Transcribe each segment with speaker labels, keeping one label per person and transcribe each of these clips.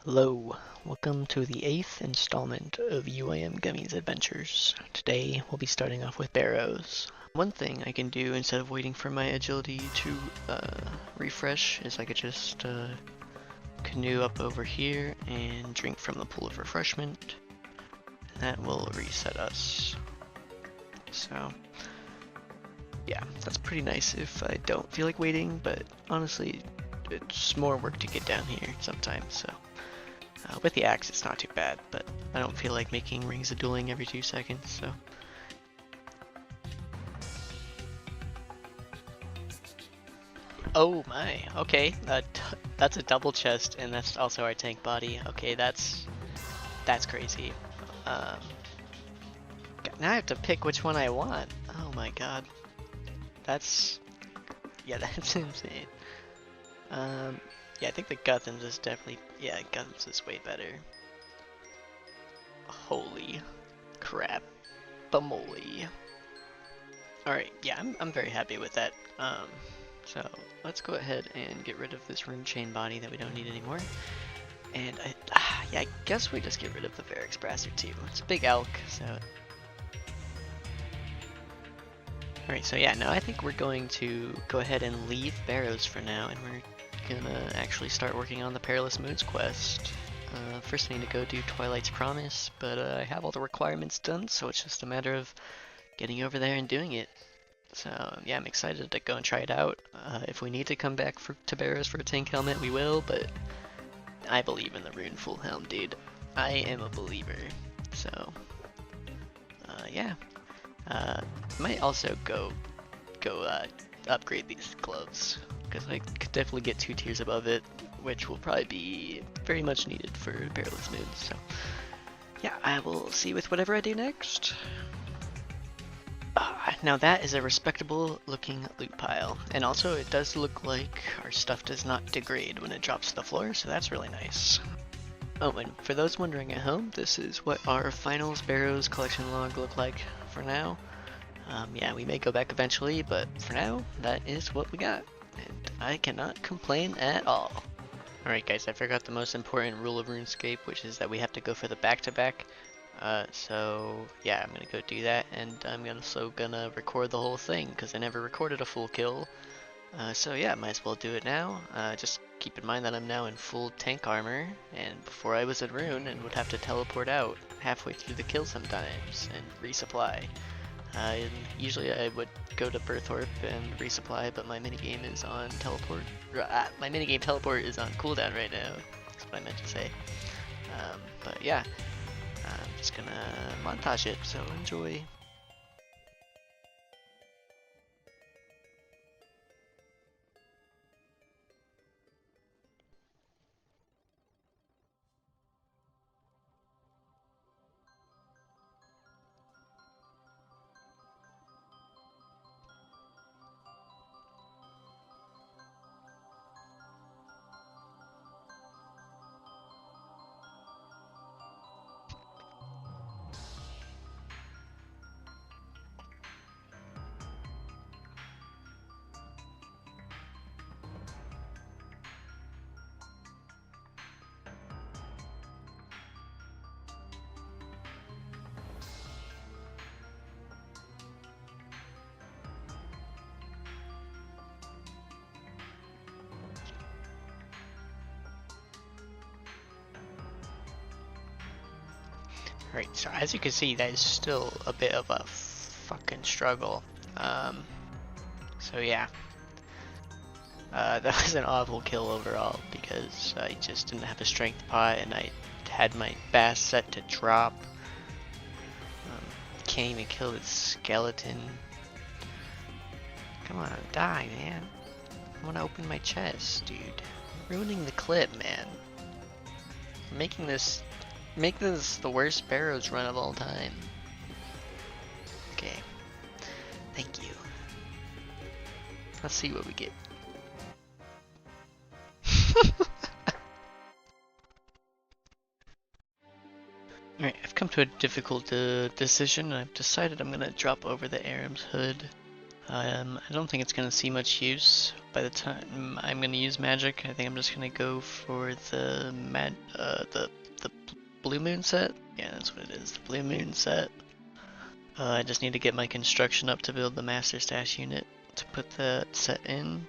Speaker 1: Hello, welcome to the 8th installment of UIM Gummy's Adventures. Today we'll be starting off with Barrows. One thing I can do instead of waiting for my agility to refresh is I could just canoe up over here and drink from the pool of refreshment. That will reset us. So yeah, that's pretty nice if I don't feel like waiting, but honestly it's more work to get down here sometimes, so. With the axe it's not too bad, but I don't feel like making rings of dueling every 2 seconds, so. Oh my, okay, that's a double chest, and that's also our tank body. Okay, that's crazy. Um, now I have to pick which one I want. Oh my god. Yeah, that's insane. Yeah, I think the Guthams is definitely, yeah, Guthams is way better. Holy crap. Bamoli. Alright, yeah, I'm very happy with that. So let's go ahead and get rid of this rune chain body that we don't need anymore. And yeah, I guess we just get rid of the Varix Brasser too. It's a big elk, so. Alright, so yeah, now I think we're going to go ahead and leave Barrows for now, and we're gonna actually start working on the Perilous Moons quest. First I need to go do Twilight's Promise, but I have all the requirements done, so it's just a matter of getting over there and doing it. So yeah, I'm excited to go and try it out. If we need to come back to Barrows for a tank helmet, we will, but I believe in the rune full helm, dude. I am a believer. So yeah. Might also go upgrade these gloves, because I could definitely get 2 tiers above it, which will probably be very much needed for Perilous Moons. So yeah, I will see with whatever I do next. Now that is a respectable looking loot pile, and also it does look like our stuff does not degrade when it drops to the floor, so that's really nice. Oh, and for those wondering at home, this is what our finals Barrows collection log look like for now. Yeah, we may go back eventually, but for now, that is what we got, and I cannot complain at all. Alright guys, I forgot the most important rule of RuneScape, which is that we have to go for the back-to-back. So yeah, I'm gonna go do that, and I'm also gonna record the whole thing, because I never recorded a full kill. So yeah, might as well do it now. Just keep in mind that I'm now in full tank armor, and before I was at Rune and would have to teleport out halfway through the kill sometimes, and resupply. And usually I would go to Birthorpe and resupply, but my minigame is on teleport. My minigame teleport is on cooldown right now. That's what I meant to say. But yeah, I'm just gonna montage it, so enjoy. Right, so as you can see, that is still a bit of a fucking struggle. So yeah. That was an awful kill overall, because I just didn't have a strength pot, and I had my bass set to drop. Can't even kill this skeleton. Come on, die, man. I wanna open my chest, dude. Ruining the clip, man. Making this the worst Barrows run of all time. Okay. Thank you. Let's see what we get. Alright, I've come to a difficult decision, and I've decided I'm gonna drop over the Aram's hood. I don't think it's going to see much use by the time I'm going to use magic. I think I'm just going to go for the the Blue Moon set. Yeah, that's what it is, the Blue Moon set. I just need to get my construction up to build the Master Stash unit to put that set in.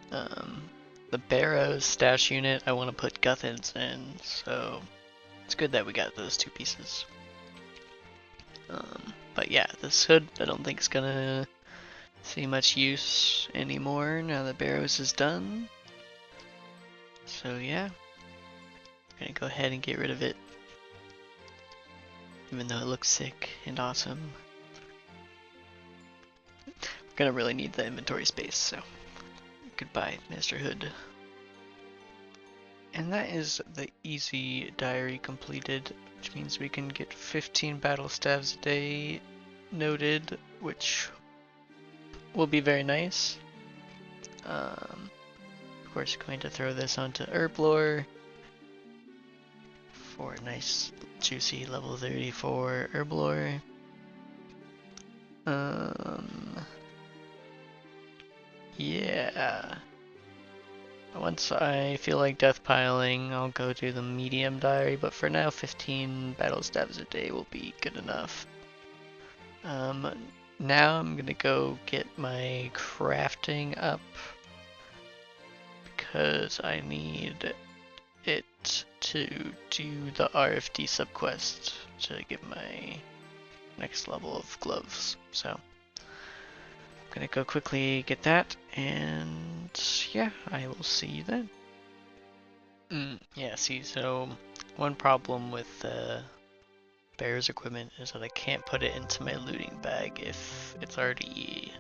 Speaker 1: The Barrows Stash unit I want to put Guthans in, so it's good that we got those two pieces. But yeah, this hood I don't think is gonna see much use anymore now that Barrows is done. So yeah, I'm gonna go ahead and get rid of it, even though it looks sick and awesome. We're gonna really need the inventory space, so goodbye, Mr. Hood. And that is the easy diary completed, which means we can get 15 battle staves a day noted, which will be very nice. Of course, going to throw this onto Herblore for a nice juicy level 34 Herblore. Yeah. Once I feel like death piling, I'll go do the medium diary, but for now 15 battle stabs a day will be good enough. Now I'm gonna go get my crafting up because I need it to do the RFD subquest to get my next level of gloves. So I'm gonna go quickly get that, and yeah, I will see you then. Yeah, see, so one problem with Bear's equipment is that I can't put it into my looting bag if it's already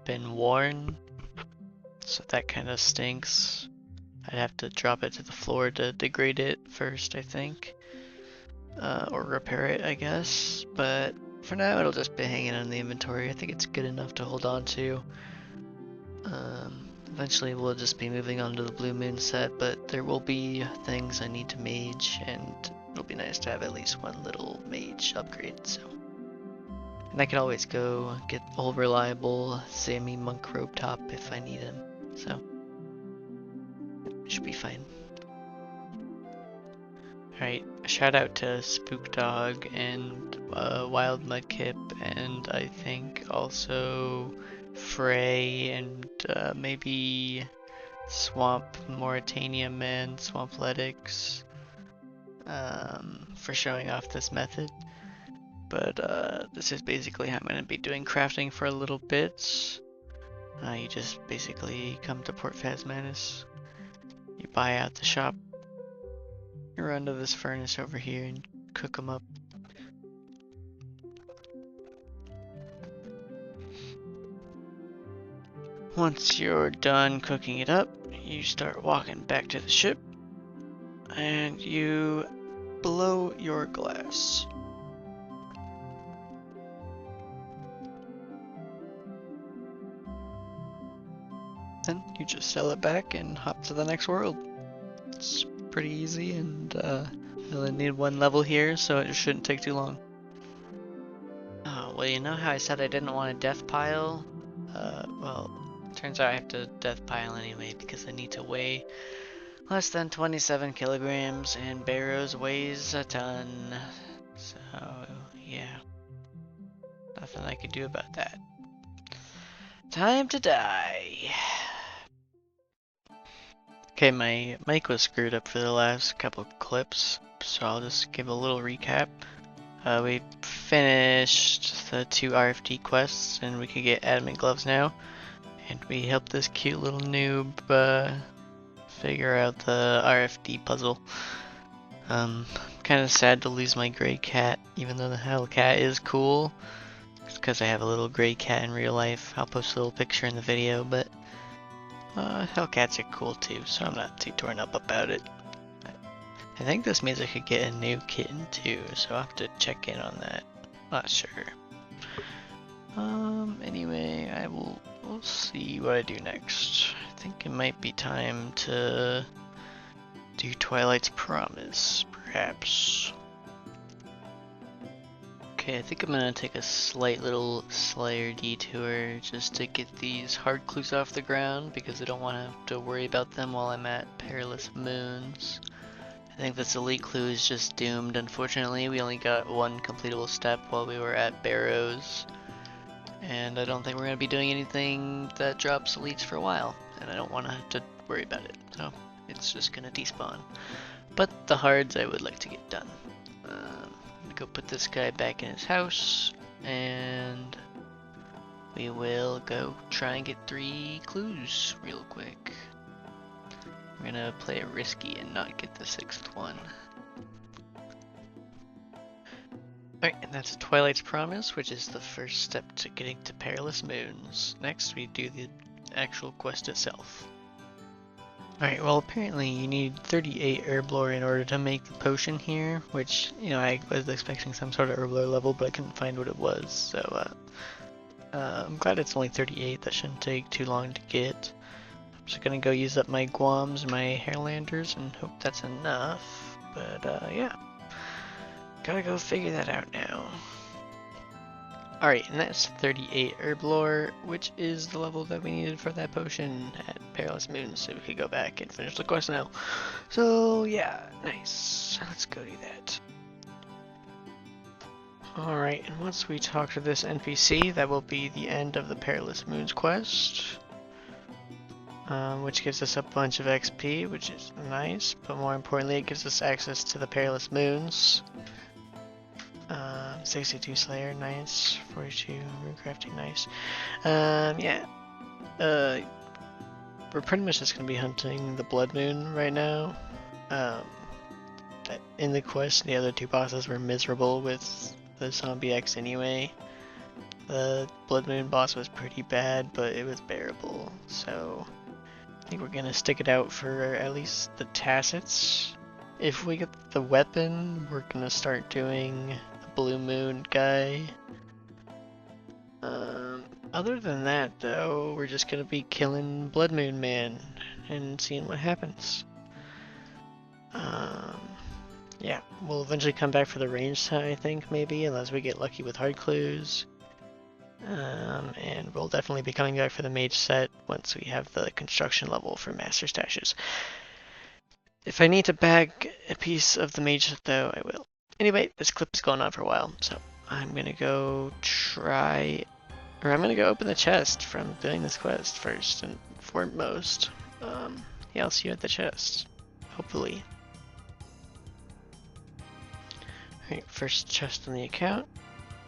Speaker 1: been worn, so that kind of stinks. I'd have to drop it to the floor to degrade it first, I think, or repair it, I guess, but for now it'll just be hanging in the inventory. I think it's good enough to hold on to. Eventually we'll just be moving on to the Blue Moon set, but there will be things I need to mage, and it'll be nice to have at least one little mage upgrade, so. And I can always go get old reliable Sammy Monk robe top if I need him, so. Should be fine. Alright, shout out to Spook Dog and Wild Mudkip, and I think also Frey and maybe Swamp Mauritania Man, Swampletics, for showing off this method. But this is basically how I'm going to be doing crafting for a little bit. You just basically come to Port Phasmanus, you buy out the shop, you run to this furnace over here and cook them up. Once you're done cooking it up, you start walking back to the ship and you blow your glass. Then you just sell it back and hop to the next world. It's pretty easy, and I only need one level here, so it shouldn't take too long. Oh, well, you know how I said I didn't want a death pile? Well, turns out I have to death pile anyway because I need to weigh less than 27 kilograms, and Barrows weighs a ton. So, yeah. Nothing I can do about that. Time to die. Okay, my mic was screwed up for the last couple clips, so I'll just give a little recap. We finished the 2 RFD quests, and we can get adamant gloves now. And we helped this cute little noob figure out the RFD puzzle. Kind of sad to lose my gray cat, even though the Hellcat is cool. It's because I have a little gray cat in real life. I'll post a little picture in the video, but Hellcats are cool too, so I'm not too torn up about it. I think this means I could get a new kitten too, so I'll have to check in on that. Not sure. Anyway, we'll see what I do next. I think it might be time to do Twilight's Promise, perhaps. Okay, I think I'm gonna take a slight little Slayer detour just to get these hard clues off the ground because I don't want to have to worry about them while I'm at Perilous Moons. I think this elite clue is just doomed. Unfortunately, we only got one completable step while we were at Barrows, and I don't think we're gonna be doing anything that drops elites for a while, and I don't want to have to worry about it, so it's just gonna despawn. But the hards I would like to get done. Go put this guy back in his house, and we will go try and get 3 clues real quick. We're gonna play it risky and not get the 6th one. Alright, and that's Twilight's Promise, which is the first step to getting to Perilous Moons. Next, we do the actual quest itself. Alright, well apparently you need 38 herb lore in order to make the potion here, which, you know, I was expecting some sort of herb lore level, but I couldn't find what it was, so I'm glad it's only 38, that shouldn't take too long to get. I'm just gonna go use up my Guams and my Hairlanders and hope that's enough, but yeah. Gotta go figure that out now. Alright, and that's 38 herb lore, which is the level that we needed for that potion at Perilous Moons, so we could go back and finish the quest now. So yeah, nice. Let's go do that. Alright, and once we talk to this NPC, that will be the end of the Perilous Moons quest. Which gives us a bunch of XP, which is nice, but more importantly it gives us access to the Perilous Moons. 62 Slayer, nice. 42 Rune Crafting, nice. Yeah. We're pretty much just gonna be hunting the Blood Moon right now. In the quest, the other 2 bosses were miserable with the Zombie X anyway. The Blood Moon boss was pretty bad, but it was bearable, so I think we're gonna stick it out for at least the Tacits. If we get the weapon, we're gonna start doing the Blue Moon guy. Other than that, though, we're just gonna be killing Blood Moon Man and seeing what happens. Yeah, we'll eventually come back for the range side, I think, maybe, unless we get lucky with hard clues. And we'll definitely be coming back for the mage set once we have the construction level for master stashes. If I need to bag a piece of the mage set, though, I will. Anyway, this clip is going on for a while, so I'm gonna go I'm gonna go open the chest from doing this quest first and foremost. Yeah, I'll see you at the chest, hopefully. Alright, first chest on the account,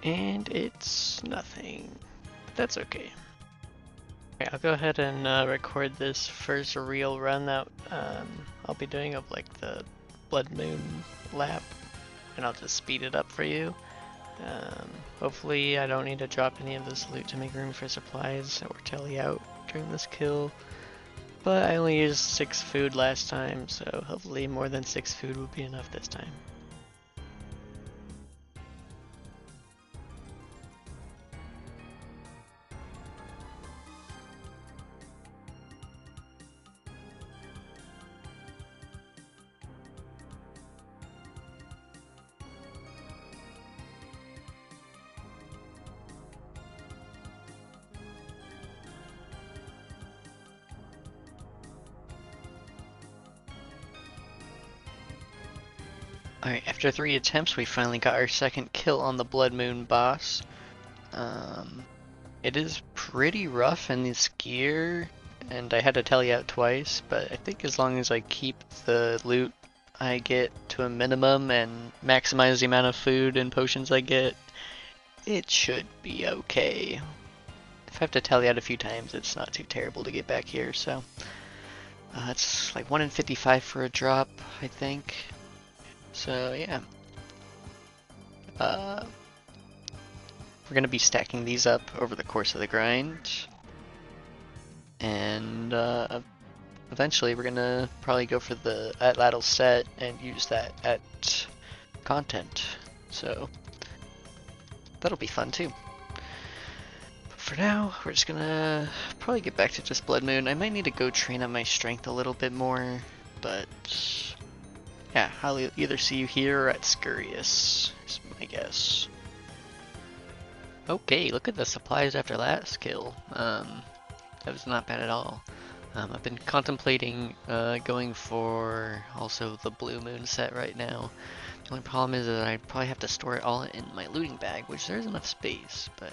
Speaker 1: and it's nothing, but that's okay. Alright, I'll go ahead and record this first real run that I'll be doing of like the Blood Moon lap, and I'll just speed it up for you. Hopefully I don't need to drop any of this loot to make room for supplies that were telly out during this kill, but I only used 6 food last time, so hopefully more than 6 food will be enough this time. Alright, after 3 attempts, we finally got our 2nd kill on the Blood Moon boss. It is pretty rough in this gear, and I had to tally out twice, but I think as long as I keep the loot I get to a minimum and maximize the amount of food and potions I get, it should be okay. If I have to tally out a few times, it's not too terrible to get back here, so... it's like 1 in 55 for a drop, I think. So yeah, we're gonna be stacking these up over the course of the grind, and eventually we're gonna probably go for the Atlatl set and use that at content. So that'll be fun too. But for now, we're just gonna probably get back to just Blood Moon. I might need to go train up my strength a little bit more, but. Yeah, I'll either see you here or at Scurious, is my guess. Okay, look at the supplies after last kill. That was not bad at all. I've been contemplating going for also the Blue Moon set right now. The only problem is that I'd probably have to store it all in my looting bag, which there's enough space, but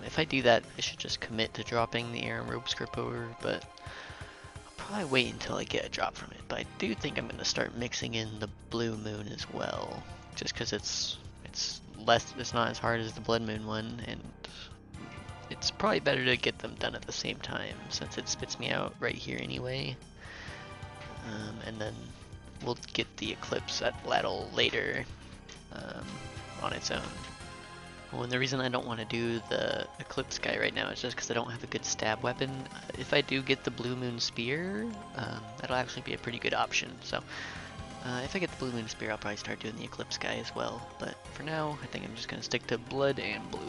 Speaker 1: if I do that, I should just commit to dropping the Air and Rope script over, but I'll probably wait until I get a drop from it. But I do think I'm going to start mixing in the Blue Moon as well, just because it's not as hard as the Blood Moon one, and it's probably better to get them done at the same time, since it spits me out right here anyway. And then we'll get the Eclipse at Lattle later on its own. Well, and the reason I don't want to do the Eclipse guy right now is just because I don't have a good stab weapon. If I do get the Blue Moon Spear, that'll actually be a pretty good option. So if I get the Blue Moon Spear, I'll probably start doing the Eclipse guy as well. But for now, I think I'm just going to stick to Blood and Blue.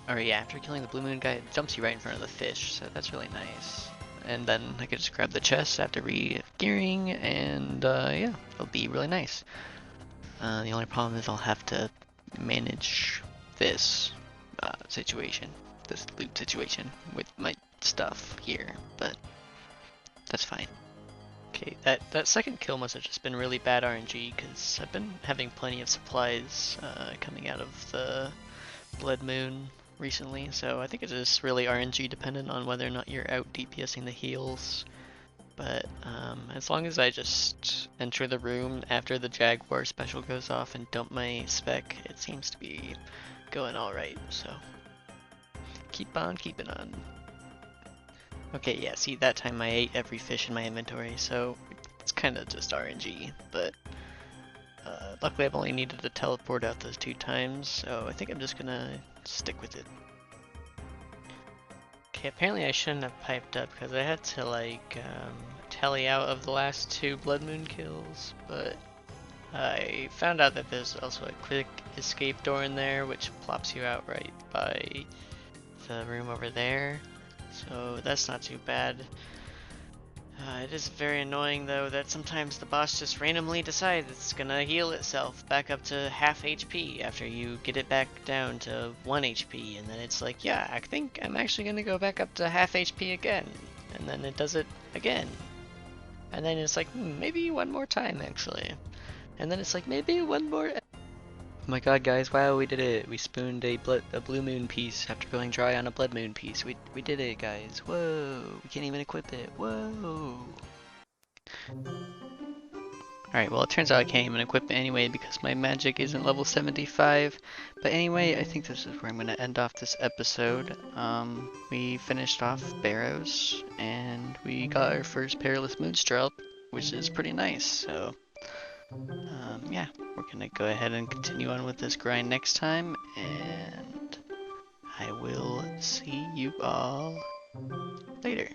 Speaker 1: Alright, yeah, after killing the Blue Moon guy, it jumps you right in front of the fish, so that's really nice. And then I could just grab the chest after re-gearing, and yeah, it'll be really nice. The only problem is I'll have to manage this situation, this loot situation, with my stuff here, but that's fine. Okay, that second kill must have just been really bad RNG, because I've been having plenty of supplies coming out of the Blood Moon recently, so I think it is really RNG dependent on whether or not you're out DPSing the heals. But as long as I just enter the room after the Jaguar special goes off and dump my spec, it seems to be going alright, so keep on keeping on. Okay, yeah, see, that time I ate every fish in my inventory, so it's kind of just RNG, but luckily I've only needed to teleport out those 2 times, so I think I'm just gonna stick with it. Okay, apparently I shouldn't have piped up because I had to like tally out of the last 2 Blood Moon kills, but I found out that there's also a quick escape door in there which plops you out right by the room over there, so that's not too bad. It is very annoying though that sometimes the boss just randomly decides it's gonna heal itself back up to half HP after you get it back down to 1 HP, and then it's like, yeah, I think I'm actually gonna go back up to half HP again, and then it does it again. And then it's like, maybe one more time actually. And then it's like, maybe one more. Oh my god, guys, wow, we did it. We spooned a Blue Moon piece after going dry on a Blood Moon piece. We did it, guys. Whoa, we can't even equip it. Whoa. Alright, well, it turns out I can't even equip it anyway because my magic isn't level 75. But anyway, I think this is where I'm going to end off this episode. We finished off Barrows, and we got our first Perilous Moons drop, which is pretty nice. So yeah, we're gonna go ahead and continue on with this grind next time, and I will see you all later.